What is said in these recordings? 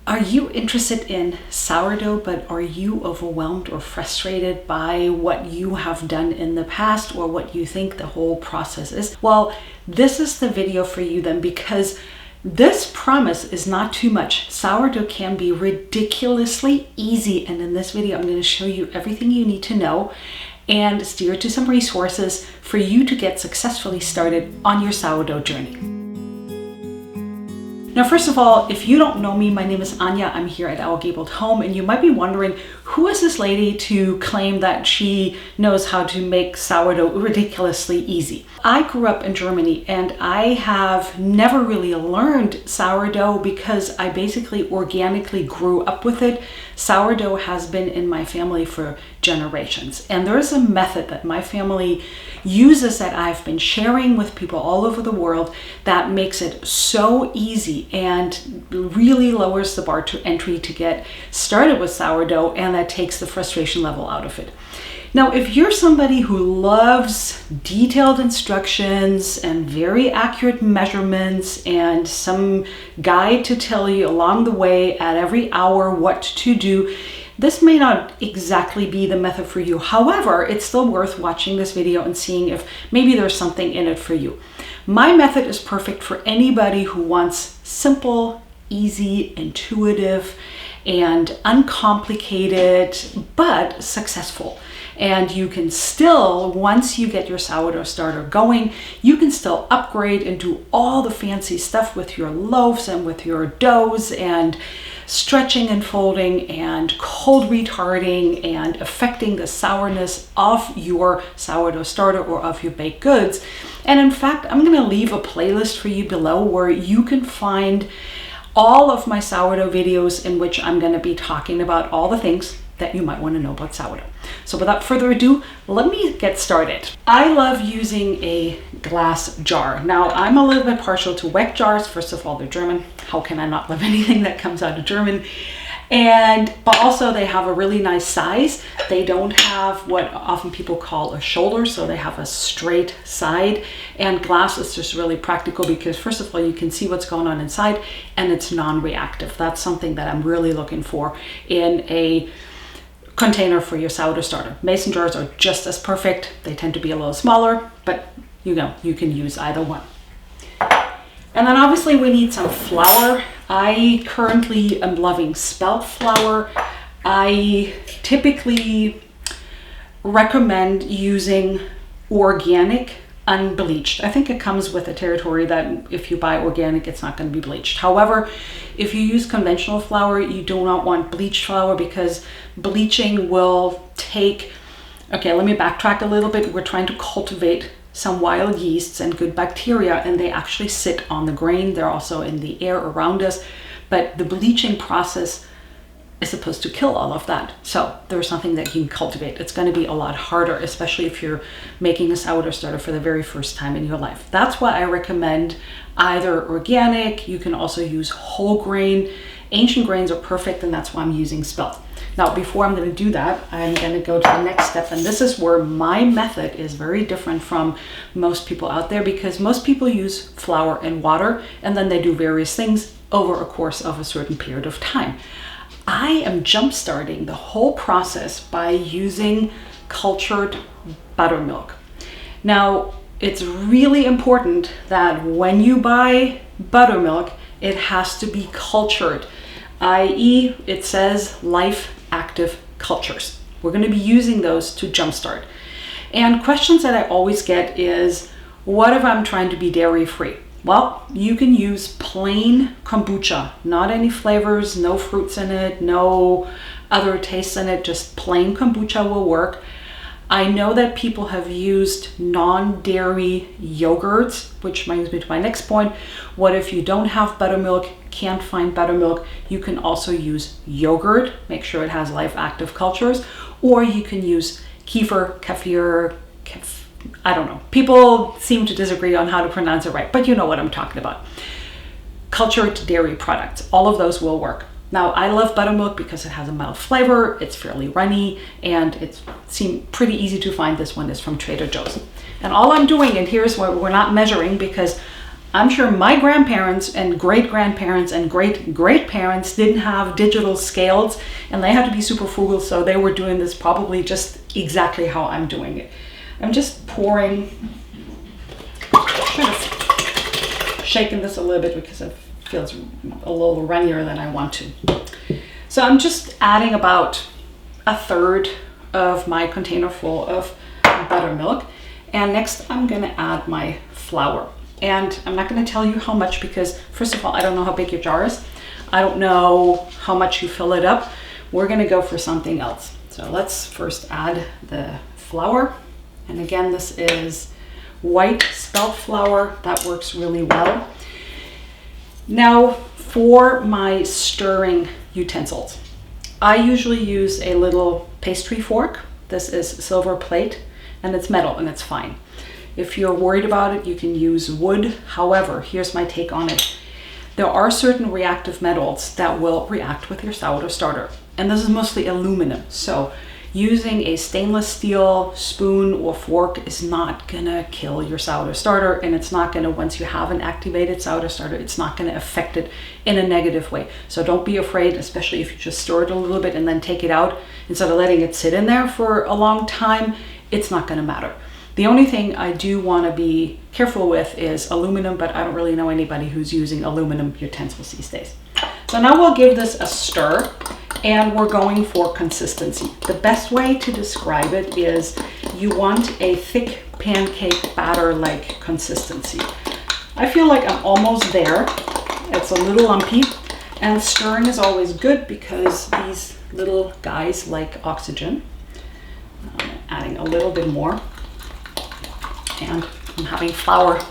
Are you interested in sourdough, but are you overwhelmed or frustrated by what you have done in the past or what you think the whole process is? Well, this is the video for you then, because this promise is not too much. Sourdough can be ridiculously easy, and in this video I'm going to show you everything you need to know and steer to some resources for you to get successfully started on your sourdough journey. Now, first of all, if you don't know me, my name is Anya. I'm here at our Gabled home, and you might be wondering, who is this lady to claim that she knows how to make sourdough ridiculously easy? I grew up in Germany, and I have never really learned sourdough because I basically organically grew up with it. Sourdough has been in my family for generations, and there is a method that my family uses that I've been sharing with people all over the world that makes it so easy and really lowers the bar to entry to get started with sourdough, and that takes the frustration level out of it. Now, if you're somebody who loves detailed instructions and very accurate measurements and some guide to tell you along the way at every hour what to do, this may not exactly be the method for you. However, it's still worth watching this video and seeing if maybe there's something in it for you. My method is perfect for anybody who wants simple, easy, intuitive, and uncomplicated, but successful. And you can still, once you get your sourdough starter going, you can still upgrade and do all the fancy stuff with your loaves and with your doughs and stretching and folding and cold retarding and affecting the sourness of your sourdough starter or of your baked goods. And in fact, I'm going to leave a playlist for you below where you can find all of my sourdough videos in which I'm going to be talking about all the things that you might want to know about sourdough. So without further ado, let me get started. I love using a glass jar. Now, I'm a little bit partial to Weck jars. First of all, they're German. How can I not love anything that comes out of German? But also they have a really nice size. They don't have what often people call a shoulder, so they have a straight side. And glass is just really practical because first of all, you can see what's going on inside, and it's non-reactive. That's something that I'm really looking for in a container for your sourdough starter. Mason jars are just as perfect. They tend to be a little smaller, but you can use either one. And then obviously we need some flour. I currently am loving spelt flour. I typically recommend using organic unbleached. I think it comes with a territory that if you buy organic, it's not going to be bleached. However, if you use conventional flour, you do not want bleached flour because bleaching will take, okay, let me backtrack a little bit. We're trying to cultivate some wild yeasts and good bacteria, and they actually sit on the grain. They're also in the air around us, but the bleaching process is supposed to kill all of that. So there's something that you can cultivate. It's going to be a lot harder, especially if you're making a sourdough starter for the very first time in your life. That's why I recommend either organic. You can also use whole grain. Ancient grains are perfect, and that's why I'm using spelt. Now, before I'm going to do that, I'm going to go to the next step, and this is where my method is very different from most people out there, because most people use flour and water, and then they do various things over a course of a certain period of time. I am jump-starting the whole process by using cultured buttermilk. Now, it's really important that when you buy buttermilk, it has to be cultured, i.e. it says life active cultures. We're going to be using those to jumpstart. And questions that I always get is, what if I'm trying to be dairy-free? Well, you can use plain kombucha, not any flavors, no fruits in it, no other tastes in it, just plain kombucha will work. I know that people have used non-dairy yogurts, which brings me to my next point. What if you don't have buttermilk, can't find buttermilk? You can also use yogurt, make sure it has live active cultures, or you can use kefir, kefir, I don't know. People seem to disagree on how to pronounce it right, but you know what I'm talking about. Cultured dairy products, all of those will work. Now, I love buttermilk because it has a mild flavor, it's fairly runny, and it seemed pretty easy to find. This one is from Trader Joe's. And all I'm doing, and here's where we're not measuring because I'm sure my grandparents and great-grandparents and great-great-parents didn't have digital scales, and they had to be super frugal, so they were doing this probably just exactly how I'm doing it. I'm just pouring, kind of shaking this a little bit because it feels a little runnier than I want to. So I'm just adding about a third of my container full of buttermilk. And next I'm gonna add my flour. And I'm not gonna tell you how much because first of all, I don't know how big your jar is. I don't know how much you fill it up. We're gonna go for something else. So let's first add the flour. And again, this is white spelt flour. That works really well. Now for my stirring utensils, I usually use a little pastry fork. This is silver plate and it's metal and it's fine. If you're worried about it, you can use wood. However, here's my take on it. There are certain reactive metals that will react with your sourdough starter, and this is mostly aluminum. So using a stainless steel spoon or fork is not gonna kill your sourdough starter, and it's not gonna, once you have an activated sourdough starter, it's not gonna affect it in a negative way. So don't be afraid, especially if you just store it a little bit and then take it out instead of letting it sit in there for a long time, it's not gonna matter. The only thing I do wanna be careful with is aluminum, but I don't really know anybody who's using aluminum utensils these days. So now we'll give this a stir. And we're going for consistency. The best way to describe it is you want a thick pancake batter-like consistency. I feel like I'm almost there. It's a little lumpy, and stirring is always good because these little guys like oxygen. I'm adding a little bit more, and I'm having flour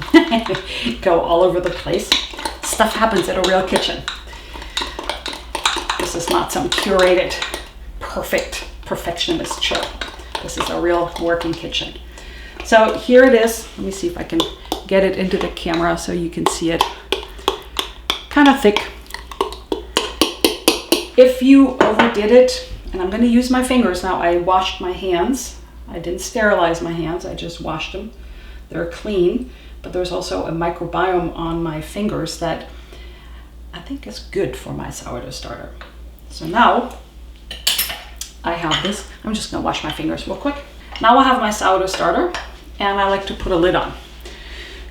go all over the place. Stuff happens at a real kitchen. This is not some curated, perfect perfectionist show. This is a real working kitchen. So here it is. Let me see if I can get it into the camera so you can see it. Kind of thick. If you overdid it, and I'm going to use my fingers now. I washed my hands. I didn't sterilize my hands. I just washed them. They're clean, but there's also a microbiome on my fingers that I think is good for my sourdough starter. So now I have this. I'm just gonna wash my fingers real quick. Now I have my sourdough starter and I like to put a lid on.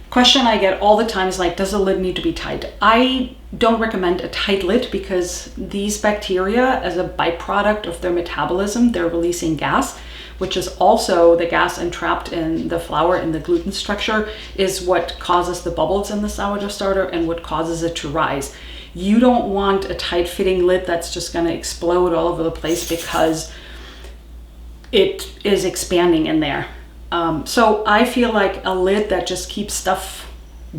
Question I get all the time is like, does the lid need to be tight? I don't recommend a tight lid because these bacteria, as a byproduct of their metabolism, they're releasing gas, which is also the gas entrapped in the flour and the gluten structure is what causes the bubbles in the sourdough starter and what causes it to rise. You don't want a tight fitting lid that's just gonna explode all over the place because it is expanding in there. So I feel like a lid that just keeps stuff,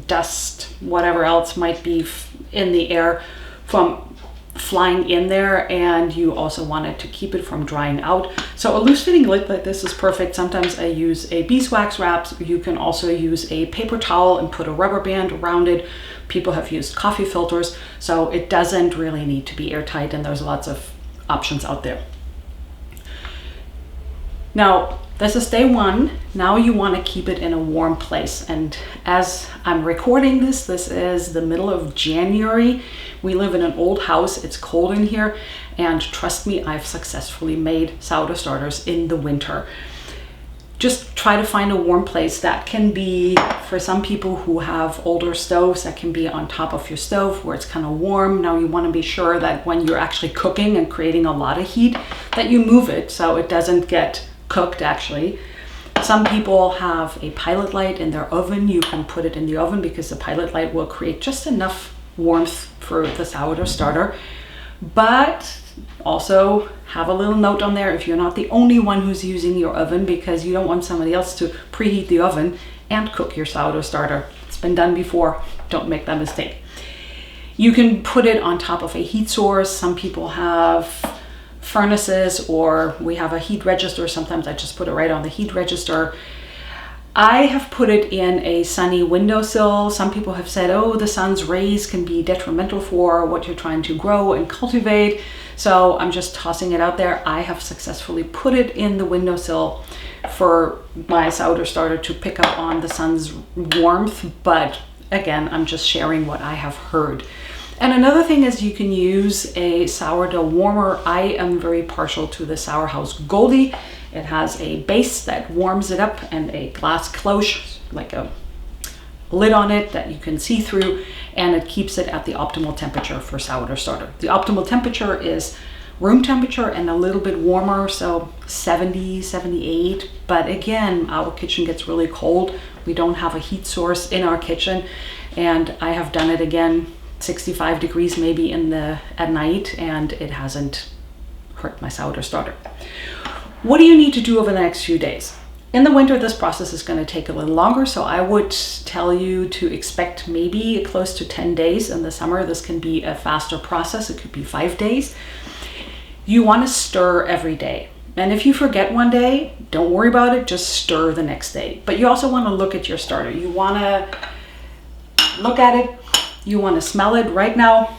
dust, whatever else might be in the air from flying in there, and you also want it to keep it from drying out. So a loose fitting lid like this is perfect. Sometimes I use a beeswax wrap. You can also use a paper towel and put a rubber band around it. People have used coffee filters, so it doesn't really need to be airtight, and there's lots of options out there. Now, this is day one. Now you want to keep it in a warm place. And as I'm recording this, this is the middle of January. We live in an old house. It's cold in here. And trust me, I've successfully made sourdough starters in the winter. Just try to find a warm place. That can be, for some people who have older stoves, that can be on top of your stove where it's kind of warm. Now you want to be sure that when you're actually cooking and creating a lot of heat, that you move it so it doesn't get cooked actually. Some people have a pilot light in their oven. You can put it in the oven because the pilot light will create just enough warmth for the sourdough starter. But also have a little note on there if you're not the only one who's using your oven, because you don't want somebody else to preheat the oven and cook your sourdough starter. It's been done before. Don't make that mistake. You can put it on top of a heat source. Some people have furnaces, or we have a heat register. Sometimes I just put it right on the heat register. I have put it in a sunny windowsill. Some people have said, oh, the sun's rays can be detrimental for what you're trying to grow and cultivate. So I'm just tossing it out there. I have successfully put it in the windowsill for my sourdough starter to pick up on the sun's warmth, but again, I'm just sharing what I have heard. And another thing is you can use a sourdough warmer. I am very partial to the Sour House Goldie. It has a base that warms it up and a glass cloche, like a lid on it that you can see through, and it keeps it at the optimal temperature for sourdough starter. The optimal temperature is room temperature and a little bit warmer, so 70, 78. But again, our kitchen gets really cold. We don't have a heat source in our kitchen, and I have done it again 65 degrees maybe at night, and it hasn't hurt my sourdough starter. What do you need to do over the next few days? In the winter, this process is going to take a little longer, so I would tell you to expect maybe close to 10 days. In the summer, this can be a faster process. It could be 5 days. You want to stir every day. And if you forget one day, don't worry about it, just stir the next day. But you also want to look at your starter. You want to look at it. You want to smell it. Right now,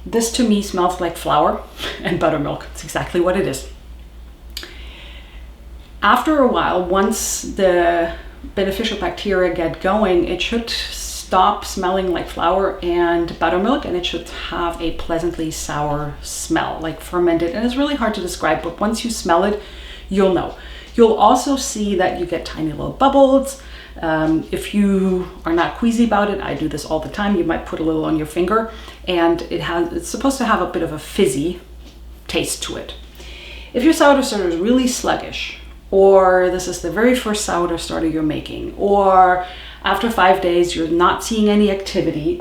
this to me smells like flour and buttermilk. It's exactly what it is. After a while, once the beneficial bacteria get going, it should stop smelling like flour and buttermilk, and it should have a pleasantly sour smell, like fermented. And it's really hard to describe, but once you smell it, you'll know. You'll also see that you get tiny little bubbles. If you are not queasy about it, I do this all the time. You might put a little on your finger, and it's supposed to have a bit of a fizzy taste to it. If your sourdough starter is really sluggish, or this is the very first sourdough starter you're making, or after 5 days you're not seeing any activity,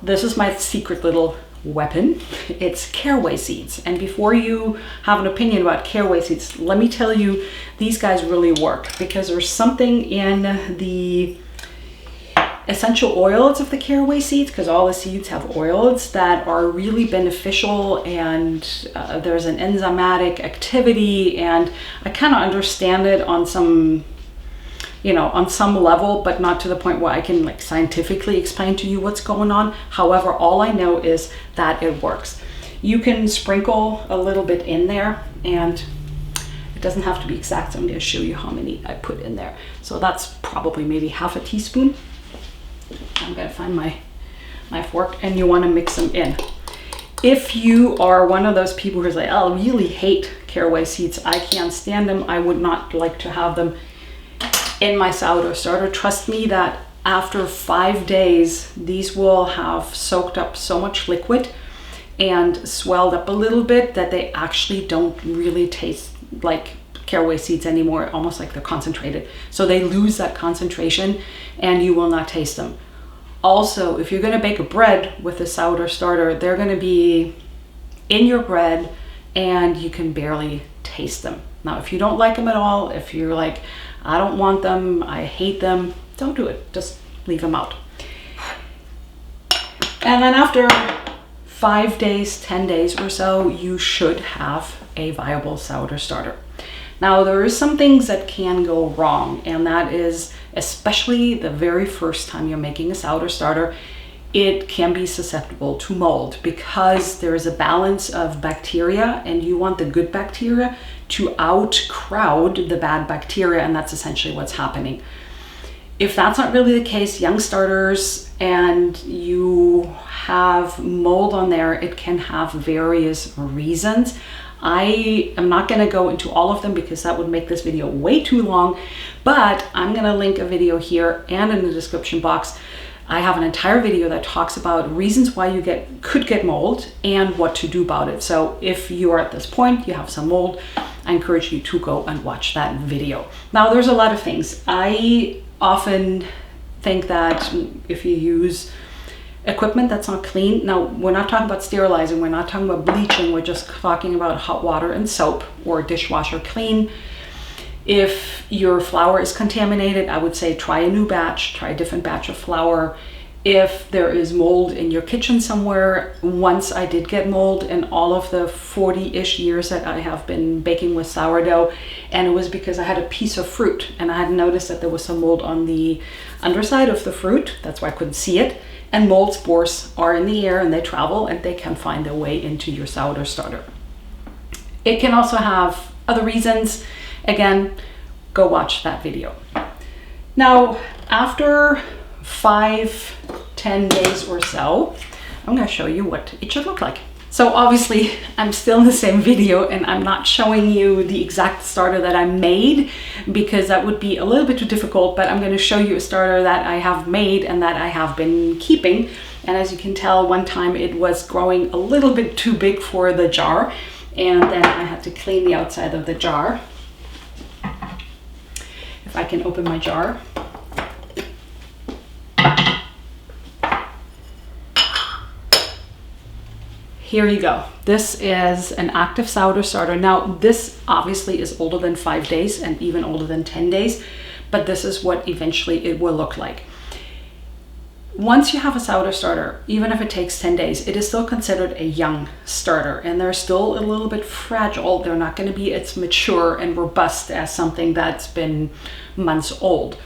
this is my secret little weapon. It's caraway seeds. And before you have an opinion about caraway seeds, let me tell you, these guys really work, because there's something in the essential oils of the caraway seeds, because all the seeds have oils that are really beneficial, and there's an enzymatic activity, and I kind of understand it on some, on some level, but not to the point where I can like scientifically explain to you what's going on. However, all I know is that it works. You can sprinkle a little bit in there, and it doesn't have to be exact, so I'm going to show you how many I put in there. So that's probably maybe half a teaspoon. I'm going to find my fork, and you want to mix them in. If you are one of those people who's like, oh, I really hate caraway seeds, I can't stand them, I would not like to have them in my sourdough starter, trust me that after 5 days, these will have soaked up so much liquid and swelled up a little bit that they actually don't really taste like caraway seeds anymore, almost like they're concentrated. So they lose that concentration and you will not taste them. Also, if you're going to bake a bread with a sourdough starter, they're going to be in your bread and you can barely taste them. Now, if you don't like them at all, if you're like, I don't want them, I hate them, don't do it. Just leave them out. And then after 5 days, 10 days or so, you should have a viable sourdough starter. Now, there is some things that can go wrong, and that is especially the very first time you're making a sourdough starter, it can be susceptible to mold because there is a balance of bacteria, and you want the good bacteria to outcrowd the bad bacteria, and that's essentially what's happening. If that's not really the case, young starters, and you have mold on there, it can have various reasons. I am not going to go into all of them because that would make this video way too long, but I'm going to link a video here and in the description box. I have an entire video that talks about reasons why you could get mold and what to do about it. So if you are at this point, you have some mold, I encourage you to go and watch that video. Now, there's a lot of things. I often think that if you use equipment that's not clean, now we're not talking about sterilizing, we're not talking about bleaching, we're just talking about hot water and soap or dishwasher clean. If your flour is contaminated, I would say try a new batch, try a different batch of flour. If there is mold in your kitchen somewhere, once I did get mold in all of the 40-ish years that I have been baking with sourdough, and it was because I had a piece of fruit and I had noticed that there was some mold on the underside of the fruit. That's why I couldn't see it. And mold spores are in the air and they travel and they can find their way into your sourdough starter. It can also have other reasons. Again, go watch that video. Now, after 5-10 days or so, I'm going to show you what it should look like. So obviously I'm still in the same video and I'm not showing you the exact starter that I made because that would be a little bit too difficult, but I'm going to show you a starter that I have made and that I have been keeping. And as you can tell, one time it was growing a little bit too big for the jar, and then I had to clean the outside of the jar. If I can open my jar. Here you go. This is an active sourdough starter. Now, this obviously is older than 5 days and even older than 10 days, but this is what eventually it will look like. Once you have a sourdough starter, even if it takes 10 days, it is still considered a young starter, and they're still a little bit fragile. They're not going to be as mature and robust as something that's been months old.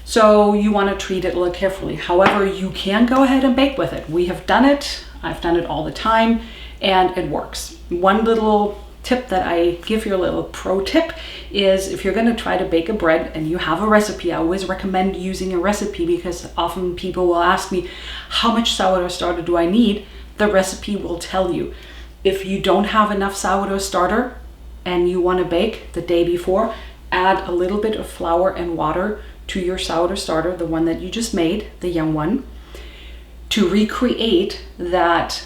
So you want to treat it a little carefully. However, you can go ahead and bake with it. We have done it. I've done it all the time and it works. One little tip that I give you, a little pro tip, is if you're going to try to bake a bread and you have a recipe, I always recommend using a recipe because often people will ask me, how much sourdough starter do I need? The recipe will tell you. If you don't have enough sourdough starter and you want to bake the day before, add a little bit of flour and water to your sourdough starter, the one that you just made, the young one, to recreate that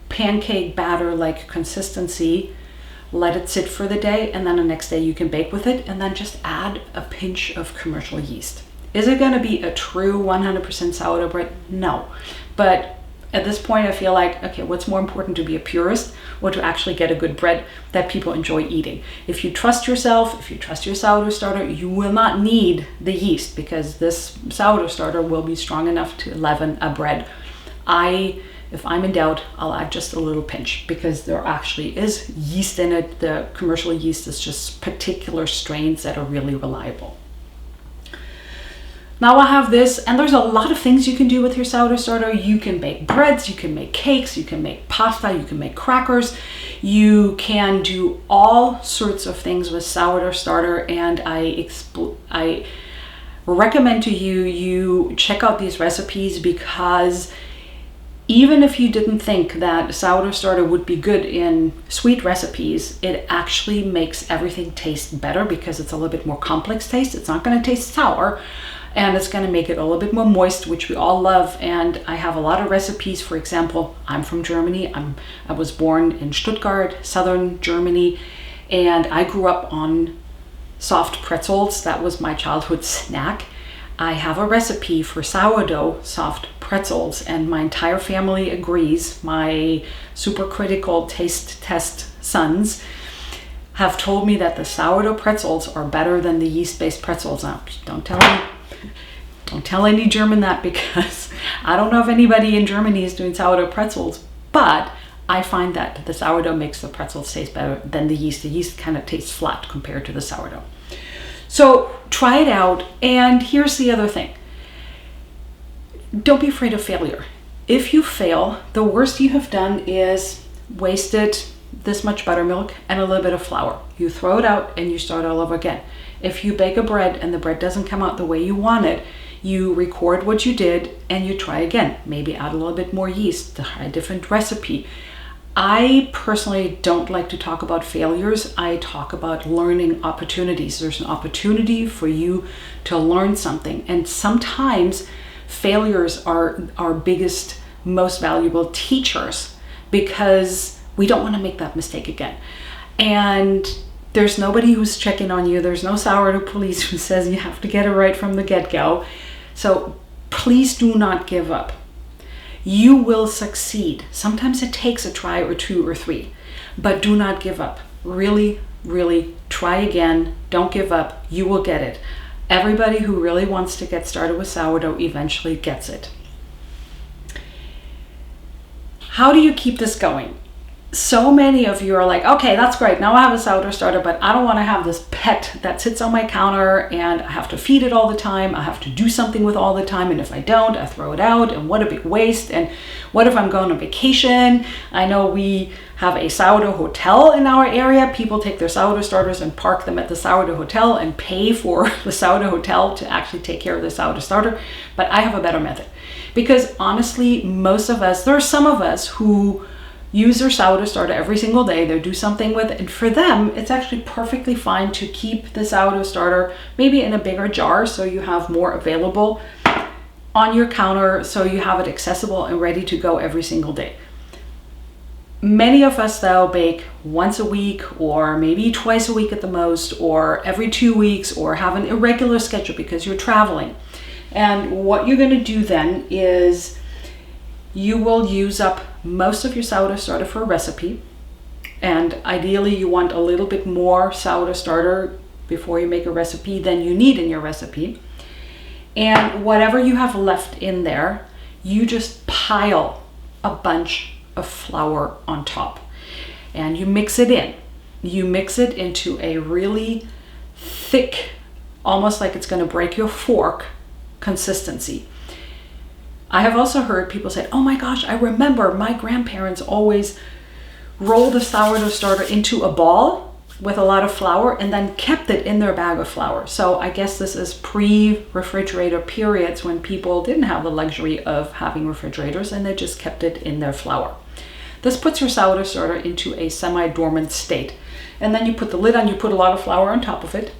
pancake batter like consistency. Let it sit for the day, and then the next day you can bake with it, and then just add a pinch of commercial yeast. Is it going to be a true 100% sourdough bread? No. But at this point I feel like, okay, what's more important, to be a purist or to actually get a good bread that people enjoy eating? If you trust yourself, if you trust your sourdough starter, you will not need the yeast because this sourdough starter will be strong enough to leaven a bread. If I'm in doubt, I'll add just a little pinch because there actually is yeast in it. The commercial yeast is just particular strains that are really reliable. Now I have this, and there's a lot of things you can do with your sourdough starter. You can bake breads, you can make cakes, you can make pasta, you can make crackers. You can do all sorts of things with sourdough starter, and I recommend to you check out these recipes because even if you didn't think that sourdough starter would be good in sweet recipes, it actually makes everything taste better because it's a little bit more complex taste. It's not going to taste sour, and it's going to make it a little bit more moist, which we all love. And I have a lot of recipes. For example, I'm from Germany. I was born in Stuttgart, southern Germany, and I grew up on soft pretzels. That was my childhood snack. I have a recipe for sourdough soft pretzels, and my entire family agrees. My super critical taste test sons have told me that the sourdough pretzels are better than the yeast-based pretzels. Now, don't tell any German that, because I don't know if anybody in Germany is doing sourdough pretzels, but I find that the sourdough makes the pretzels taste better than the yeast. The yeast kind of tastes flat compared to the sourdough. So try it out. And here's the other thing. Don't be afraid of failure. If you fail, the worst you have done is wasted this much buttermilk and a little bit of flour. You throw it out and you start all over again. If you bake a bread and the bread doesn't come out the way you want it, you record what you did and you try again. Maybe add a little bit more yeast, try a different recipe. I personally don't like to talk about failures. I talk about learning opportunities. There's an opportunity for you to learn something. And sometimes failures are our biggest, most valuable teachers because we don't want to make that mistake again. And there's nobody who's checking on you. There's no sourdough police who says you have to get it right from the get-go. So please do not give up. You will succeed. Sometimes it takes a try or two or three, but do not give up. Really, really try again. Don't give up. You will get it. Everybody who really wants to get started with sourdough eventually gets it. How do you keep this going? So many of you are like, okay, that's great. Now I have a sourdough starter, but I don't want to have this pet that sits on my counter and I have to feed it all the time. I have to do something with all the time. And if I don't, I throw it out. And what a big waste. And what if I'm going on vacation? I know we have a sourdough hotel in our area. People take their sourdough starters and park them at the sourdough hotel and pay for the sourdough hotel to actually take care of the sourdough starter. But I have a better method, because honestly, most of us, there are some of us who use their sourdough starter every single day. They do something with it, and for them, it's actually perfectly fine to keep the sourdough starter maybe in a bigger jar so you have more available on your counter, so you have it accessible and ready to go every single day. Many of us though bake once a week, or maybe twice a week at the most, or every 2 weeks, or have an irregular schedule because you're traveling. And what you're going to do then is you will use up most of your sourdough starter for a recipe. And ideally you want a little bit more sourdough starter before you make a recipe than you need in your recipe. And whatever you have left in there, you just pile a bunch of flour on top and you mix it in. You mix it into a really thick, almost like it's going to break your fork consistency. I have also heard people say, oh my gosh, I remember my grandparents always rolled the sourdough starter into a ball with a lot of flour and then kept it in their bag of flour. So I guess this is pre-refrigerator periods when people didn't have the luxury of having refrigerators and they just kept it in their flour. This puts your sourdough starter into a semi-dormant state. And then you put the lid on, you put a lot of flour on top of it,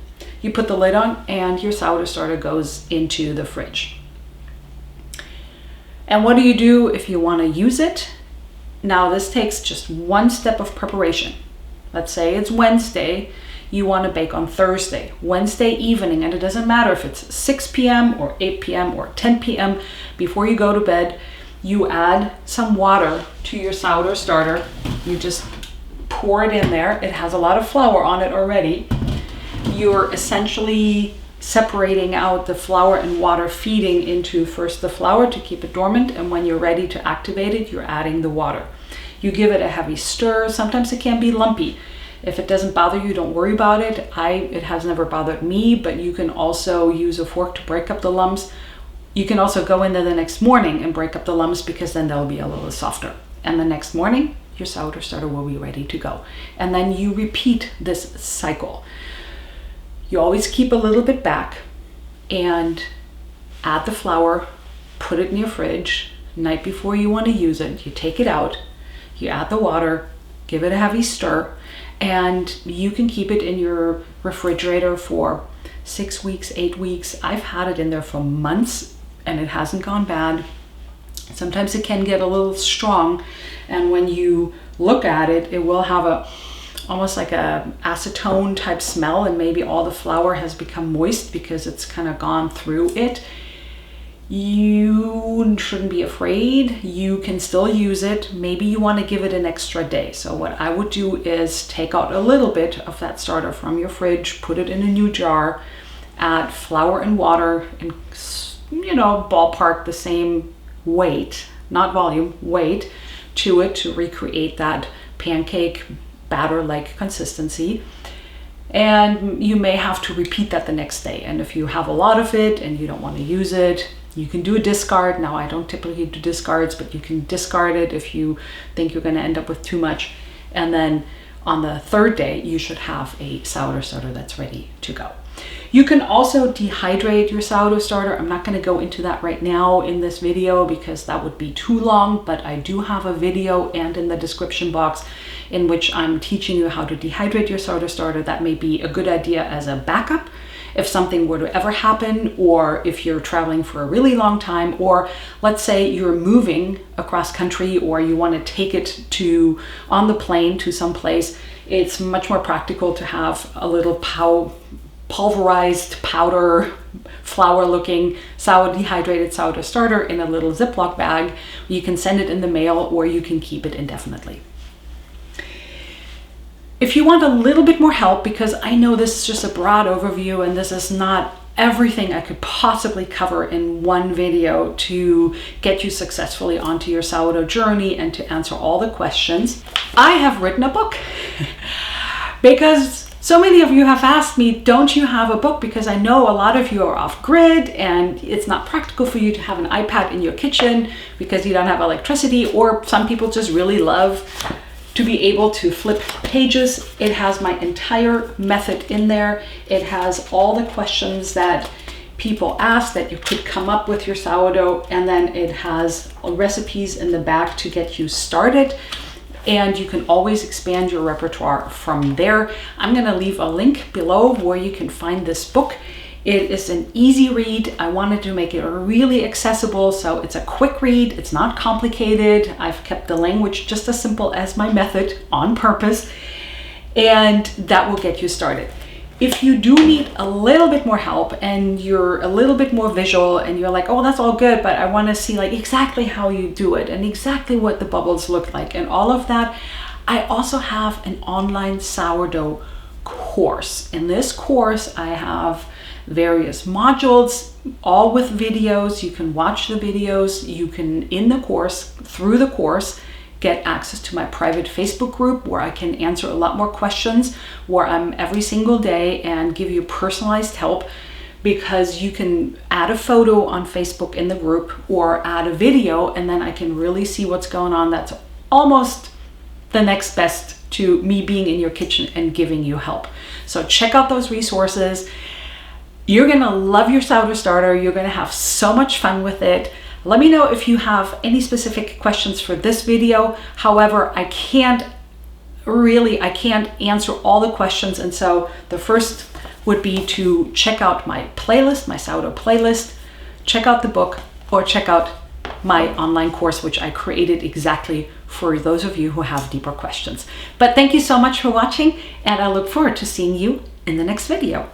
you put the lid on, and your sourdough starter goes into the fridge. And what do you do if you want to use it? Now this takes just one step of preparation. Let's say it's Wednesday, you want to bake on Thursday, Wednesday evening, and it doesn't matter if it's 6 p.m. or 8 p.m. or 10 p.m. Before you go to bed, you add some water to your sourdough starter. You just pour it in there. It has a lot of flour on it already. You're essentially separating out the flour and water, feeding into first the flour to keep it dormant, and when you're ready to activate it, you're adding the water. You give it a heavy stir. Sometimes it can be lumpy. If it doesn't bother you, don't worry about it. It has never bothered me, but you can also use a fork to break up the lumps. You can also go in there the next morning and break up the lumps, because then they'll be a little softer. And the next morning, your sourdough starter will be ready to go. And then you repeat this cycle. You always keep a little bit back and add the flour, put it in your fridge. Night before you want to use it, you take it out, you add the water, give it a heavy stir, and you can keep it in your refrigerator for 6 weeks, 8 weeks. I've had it in there for months and it hasn't gone bad. Sometimes it can get a little strong, and when you look at it, it will have almost like a acetone type smell, and maybe all the flour has become moist because it's kind of gone through it. You shouldn't be afraid. You can still use it. Maybe you want to give it an extra day. So what I would do is take out a little bit of that starter from your fridge, put it in a new jar, add flour and water, and ballpark the same weight, not volume, weight to it to recreate that pancake batter-like consistency. And you may have to repeat that the next day. And if you have a lot of it and you don't want to use it, you can do a discard. Now, I don't typically do discards, but you can discard it if you think you're going to end up with too much. And then on the third day, you should have a sourdough starter that's ready to go. You can also dehydrate your sourdough starter. I'm not going to go into that right now in this video because that would be too long, but I do have a video and in the description box in which I'm teaching you how to dehydrate your sourdough starter. That may be a good idea as a backup if something were to ever happen, or if you're traveling for a really long time, or let's say you're moving across country or you want to take it on the plane to some place. It's much more practical to have a little pulverized powder flour looking dehydrated sourdough starter in a little Ziploc bag. You can send it in the mail or you can keep it indefinitely. If you want a little bit more help, because I know this is just a broad overview and this is not everything I could possibly cover in one video to get you successfully onto your sourdough journey and to answer all the questions, I have written a book. Because so many of you have asked me, don't you have a book? Because I know a lot of you are off grid and it's not practical for you to have an iPad in your kitchen because you don't have electricity, or some people just really love to be able to flip pages. It has my entire method in there. It has all the questions that people ask that you could come up with your sourdough, and then it has recipes in the back to get you started, and you can always expand your repertoire from there. I'm going to leave a link below where you can find this book. It is an easy read. I wanted to make it really accessible, so it's a quick read. It's not complicated. I've kept the language just as simple as my method on purpose, and that will get you started. If you do need a little bit more help and you're a little bit more visual and you're like, oh, that's all good, but I want to see like exactly how you do it and exactly what the bubbles look like and all of that, I also have an online sourdough course. In this course, I have various modules, all with videos. You can watch the videos. You can, in the course, through the course, get access to my private Facebook group where I can answer a lot more questions, where I'm every single day and give you personalized help, because you can add a photo on Facebook in the group or add a video, and then I can really see what's going on. That's almost the next best to me being in your kitchen and giving you help. So check out those resources. You're gonna love your sourdough starter. You're gonna have so much fun with it. Let me know if you have any specific questions for this video. However, I can't answer all the questions. And so the first would be to check out my playlist, my sourdough playlist, check out the book, or check out my online course, which I created exactly for those of you who have deeper questions. But thank you so much for watching, and I look forward to seeing you in the next video.